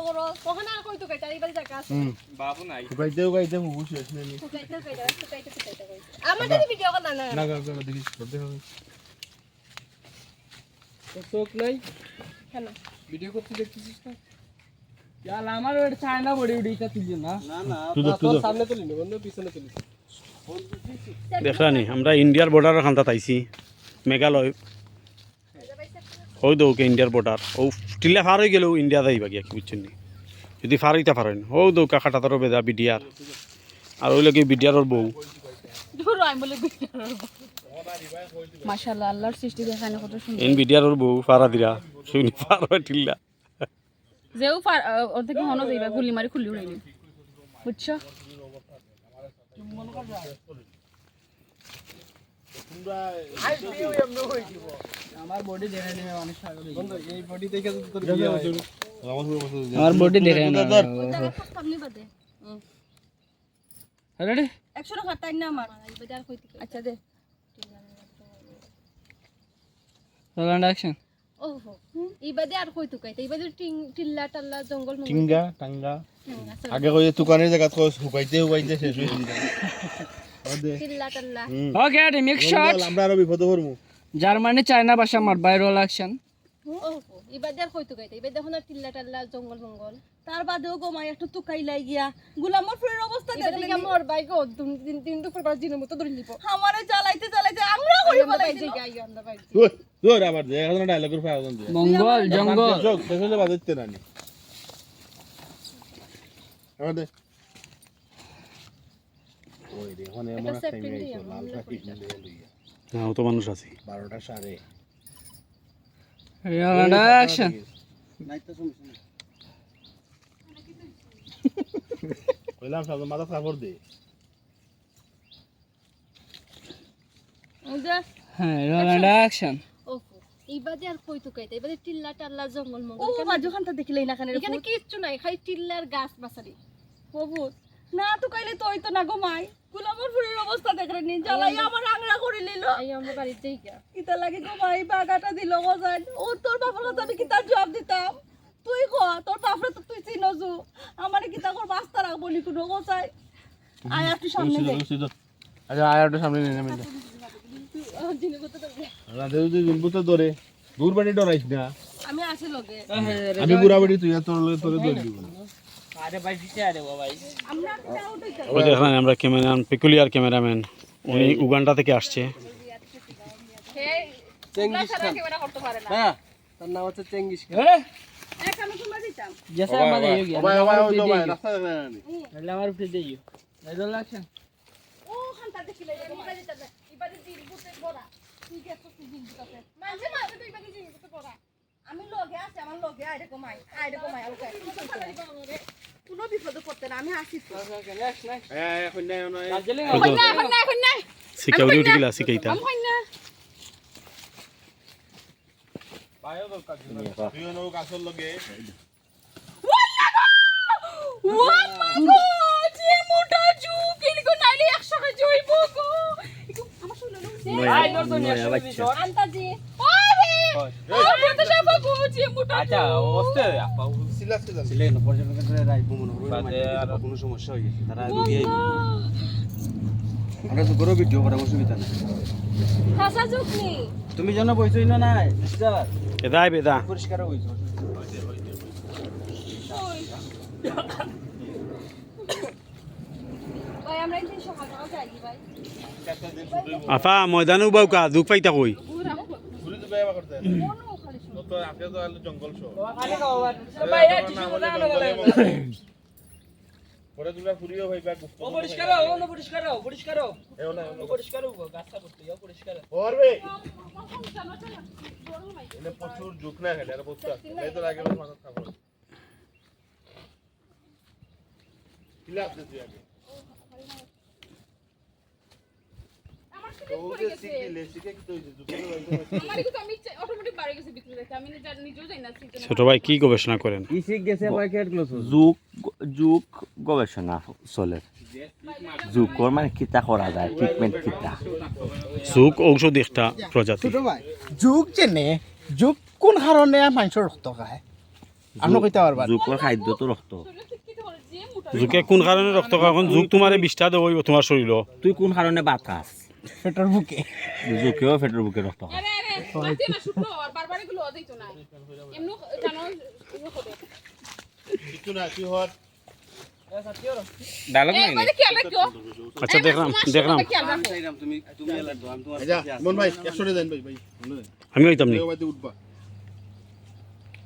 করো কখন আর কই তো কইতা এইবার জায়গা আছে বাবু নাই গাইতে হুশ আসলে নি কইতা আমাদের ভিডিও কল না না দেখি করতে হবে তো চোখ নাই কেন ভিডিও করতে দেখতেছিস না ইয়ালা আমার ওটা চায়না বডি উড়িটা তুলছিস না না তুই সামনে তুলি না বন্ধু পিছনে তুলি দেখলানি আমরা ইন্ডিয়ার বর্ডারের খান্তা তাইছি মেঘালয় হই দৌকে ইন্ডিয়ার বর্ডার ও টিলা ফার হয়ে গেলেও ইন্ডিয়া যাইবা গিয়া কি বুঝছেন নি যদি ফার হইতা পারেন হো দৌকা কাটাতারও বেদা বিডিয়ার আর ওই লোকে বিডিয়ারর বউ দূর আই বলে মাশাআল্লাহ আল্লাহর সৃষ্টি দেখানে কত সুন্দর এন বিডিয়ারর বউ ফারা দিরা শুনি ফার হয় টিলা যেও ওর থেকে হনো যাইবা গুলি মারি খুলি উড়াইলি বুঝছো আমার বডি দেখাই নেবে অনেক সাগর বন্ধু এই বডি দেখে তো তোর আমার বডি দেখে না সামনে বাদে রেডি 100 টাকা টাইম না আমার বাজার কইতে আচ্ছা দে রোলান্ড অ্যাকশন ওহো ইবাদে আর কই তো কইতে ইবাদে টিল্লা টাল্লা জঙ্গল মঙ্গল টিঙ্গা টাঙ্গা আগে কই দোকানের জায়গা কই হুকাইতে শেষ হই দিলা টিল্লা টাল্লা ওকে রেডি মিক্স শট আমরা আরো বিপদ পড়মু জার্মানি চায়না ভাষা মার বাই রোল অ্যাকশন ওহো ইবাদে আর কই তো কইতে ইবাদে এখন আর টিল্লা টাল্লা জঙ্গল মঙ্গল তার বাদেও গোমাই একটু তুকাই লাই গিয়া গুলামর ফুলের অবস্থা দেখলি আমার ভাই গো দিন দুপুর বাজ দিনের মতো ধরে লিব আমারে জ্বালাইতে আমরা করি বলাইছি গাই আমরা ভাই তোর আবার যে এখন ডায়লগের ফায়াজন দে মঙ্গল জঙ্গল চোখ দেখলে বাজতে রানি আমাদের ওই রে ওখানে এমন একটা টাইম আইছো লাল পাখি কিনতে লইয়া না ও তো মানুষ আছে 12টা সাড়ে রোলান্ড অ্যাকশন নাইতো শুনছ কইলাম সব মাথা কাপড় দে ওদা হ্যাঁ রোলান্ড অ্যাকশন ওহো ইবাদে আর কই তো কইতে ইবাদে টিল্লা টাল্লা জঙ্গল মঙ্গল কেন বাজুখানটা দেখিলেই না এখানে কিচ্ছু নাই খালি টিল্লার গাছ বাসারি বাবু না তো কইলে তো হইতো না গো মাই গুলামর ফুলের অবস্থা দেখরে নি জ্বালাই আমার আংরা করে নিল এই আমরা বাড়িতে গিয়া কিতা লাগে গো মাই বাগাটা দিল গজান ও তোর বাবার কথা আমি কিতা জবাব দিতাম তুই ক তোর বাপরে তো তুই চিনজু আমারে কিতা কর বাস্তা রাখবো নি কোনো গজাই আয় একটু সামনে দে আচ্ছা আয়াটা সামনে নিয়ে নামিল জিনে কত তো রাতে তুই জুনপুতে ধরে দূর বাড়ি ডরাইস না আমি আসি লগে আমি বুড়া বাড়ি তুই তোরে ধরে দিব আরে ভাই দিতে আরে ভাই আমরা কিতা উঠাইতা ওই দেখলাম আমরা ক্যামেরাম্যান পেকুলিয়ার ক্যামেরাম্যান উনি উগান্ডা থেকে আসছে হে চেঙ্গিস খান ক্যামেরা করতে পারে না হ্যাঁ তার নাম হচ্ছে চেঙ্গিস খান এক আমি তোমার দিতাম জেসা আমাদের হয়ে গিয়া ওবাই ওবাই রাস্তা দেখানি তাহলে আমার উঠে দেইও রোল অ্যাকশন ও খানটা দেখিলে ইবাদে দিতা ইবাদে দিল বুতে বড়া তুই গেছ তুই দিল বুতে মাঝে মাঝে তুই ইবাদে দিল বুতে বড়া আমি লগে আছে আমার লগে আইরে কমাই ওকে কোনো বিপদ পড়তে না আমি আসি তো এখন নাই নয় দার্জিলিং এখন না সিকিউরিটি উঠে গেলা সিকাইতা আমি কই না পায়ও দরকার তুই নো কাছর লগে ওয়াল্লাহ যে মোটা জু কিনকো নাইলে 100 কে জইব গো আমার শুনলো আই নর তো নিয়ে বাচ্চা আন্তাজি আরে আরে তো সব বুঝি মোটা আচ্ছা ওস্তে আপা সিলা ছিলেন পর্যটন কেন্দ্রে রাইব মনে হয় বাদে আর কোনো সমস্যা হয়ে গেছে তারা রুগী আইব আমরা তো করো ভিডিও করার অসুবিধা নাই হাসা জুকনি তুমি জানো বইছই না নাই স্যার এদা আইবে দা পরিষ্কার হইছো ভাই আমরা এই সকাল সকাল যাই ভাই আফা ময়দানে উবাউকা দুঃখ পাইতা কই ঘুরে তো বেয়া করতে মনো খালি শুন তো আপনি তো আলো জঙ্গল শো খালি খাও ভাই এই টিস্যু না না পরে দুলা ফুরিও ভাই ব্যাগ ও পরিষ্কার গাছটা করতে ইয়া পরিষ্কার করবে এনে প্রচুর ঝুঁক না খেলে আর বস্তু আছে এই তো লাগে মাথা খাবো কিলা আপনি তুই আগে আমার তো ওকে শিখলে শিখে কি তো ঝুঁকে আমার কিন্তু আমি অটোমেটিক বাড়ি গেছে বিক্রি করতে আমি নিজেও জানি না ছোট ভাই কি গবেষণা করেন কি শিখ গেছে ভাই কেট ক্লোজ যুগ গবেষণা চলে যুগর মানে কিতা করা যায় ট্রিটমেন্ট কিতা সুখ ঔষধ একটা প্রজাতি যুগ যেনে যুগ কোন কারণে মানুষের রক্ত খায় আপনি কইতে পারবেন জুকর খাদ্য তো রক্ত জোকে কোন কারণে রক্ত খাওয়া এখন জোক তোমারে বিষ্ঠা দেব তোমার শরীর তুই কোন কারণে ভাত খাস পেটের বুকে জুকেও পেটের বুকে রক্ত খাস কিছু না তুই হর ডায়লগ নাই আচ্ছা দেখলাম আচ্ছা মন ভাই 100 দেন ভাই ভাই আমি হইতাম নি উঠবা